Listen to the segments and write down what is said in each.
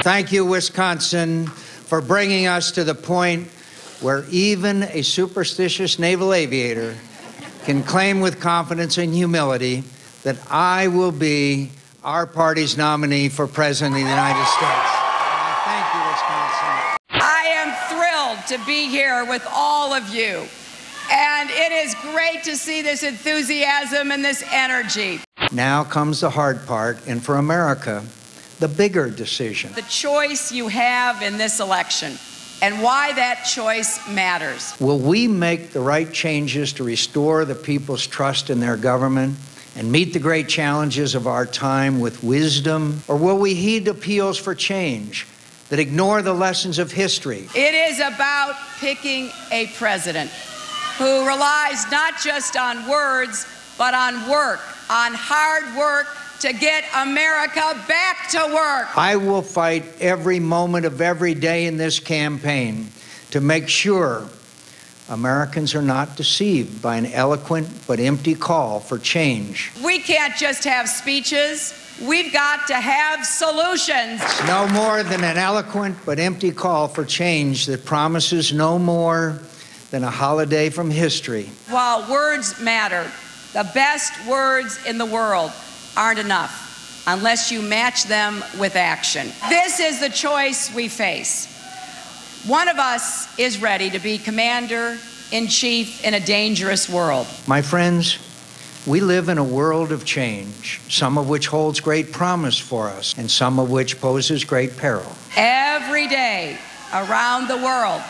Thank you, Wisconsin, for bringing us to the point where even a superstitious naval aviator can claim with confidence and humility that I will be our party's nominee for President of the United States. Thank you, Wisconsin. I am thrilled to be here with all of you, and it is great to see this enthusiasm and this energy. Now comes the hard part, and for America, the bigger decision. The choice you have in this election and why that choice matters. Will we make the right changes to restore the people's trust in their government and meet the great challenges of our time with wisdom? Or will we heed appeals for change that ignore the lessons of history? It is about picking a president who relies not just on words, but on work, on hard work, to get America back to work. I will fight every moment of every day in this campaign to make sure Americans are not deceived by an eloquent but empty call for change. We can't just have speeches. We've got to have solutions. It's no more than an eloquent but empty call for change that promises no more than a holiday from history. While words matter, the best words in the world aren't enough unless you match them with action. This is the choice we face. One of us is ready to be commander-in-chief in a dangerous world. My friends, we live in a world of change, some of which holds great promise for us, and some of which poses great peril. Every day around the world,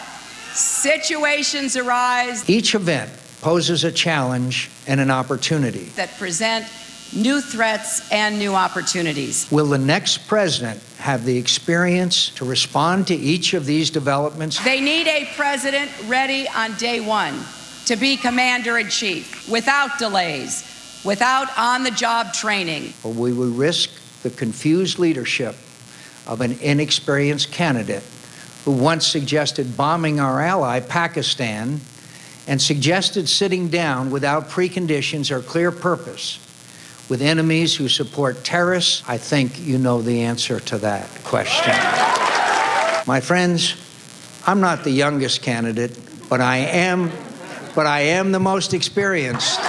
situations arise. Each event poses a challenge and an opportunity that present new threats and new opportunities. Will the next president have the experience to respond to each of these developments? They need a president ready on day one to be commander-in-chief, without delays, without on-the-job training. Or will we risk the confused leadership of an inexperienced candidate who once suggested bombing our ally, Pakistan, and suggested sitting down without preconditions or clear purpose with enemies who support terrorists? I think you know the answer to that question. My friends, I'm not the youngest candidate, but I am the most experienced.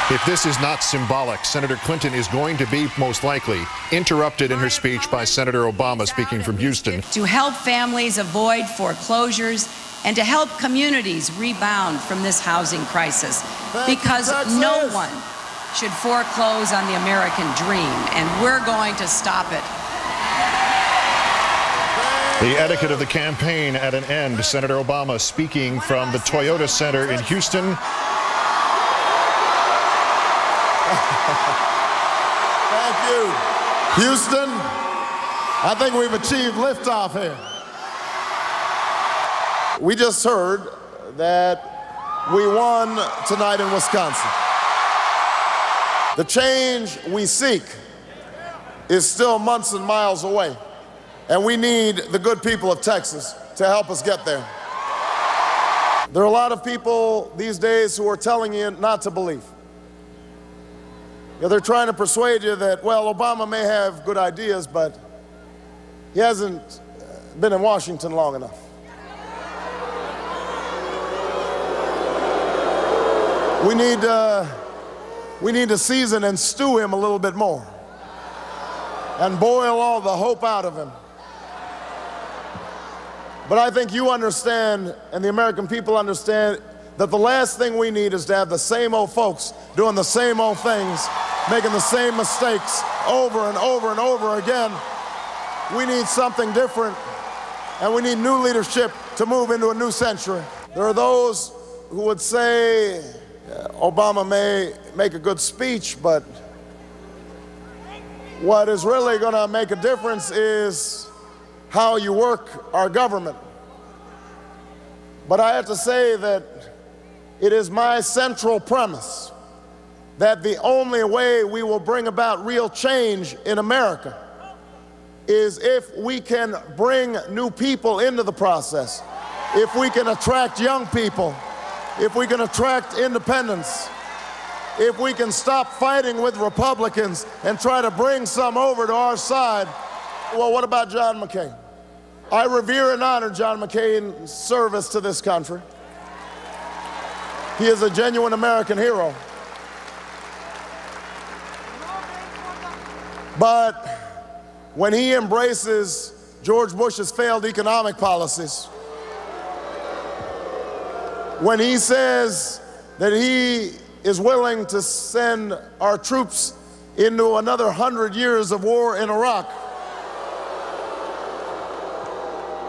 If this is not symbolic, Senator Clinton is going to be, most likely, interrupted in her speech by Senator Obama speaking from Houston. To help families avoid foreclosures and to help communities rebound from this housing crisis, because no one should foreclose on the American dream, and we're going to stop it. The etiquette of the campaign at an end. Senator Obama speaking from the Toyota Center in Houston. Thank you. Houston, I think we've achieved liftoff here. We just heard that we won tonight in Wisconsin. The change we seek is still months and miles away, and we need the good people of Texas to help us get there. There are a lot of people these days who are telling you not to believe. They're trying to persuade you that, well, Obama may have good ideas, but he hasn't been in Washington long enough. We need to season and stew him a little bit more and boil all the hope out of him. But I think you understand, and the American people understand, that the last thing we need is to have the same old folks doing the same old things, making the same mistakes over and over and over again. We need something different, and we need new leadership to move into a new century. There are those who would say Obama may make a good speech, but what is really going to make a difference is how you work our government. But I have to say that it is my central premise that the only way we will bring about real change in America is if we can bring new people into the process, if we can attract young people, if we can attract independents, if we can stop fighting with Republicans and try to bring some over to our side. Well, what about John McCain? I revere and honor John McCain's service to this country. He is a genuine American hero. But when he embraces George Bush's failed economic policies, when he says that he is willing to send our troops into another 100 years of war in Iraq,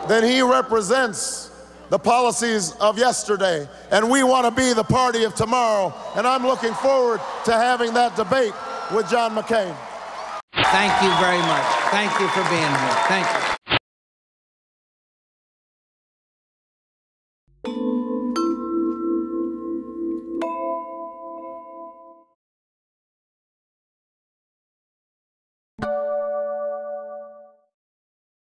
then he represents the policies of yesterday. And we want to be the party of tomorrow. And I'm looking forward to having that debate with John McCain. Thank you very much. Thank you for being here. Thank you.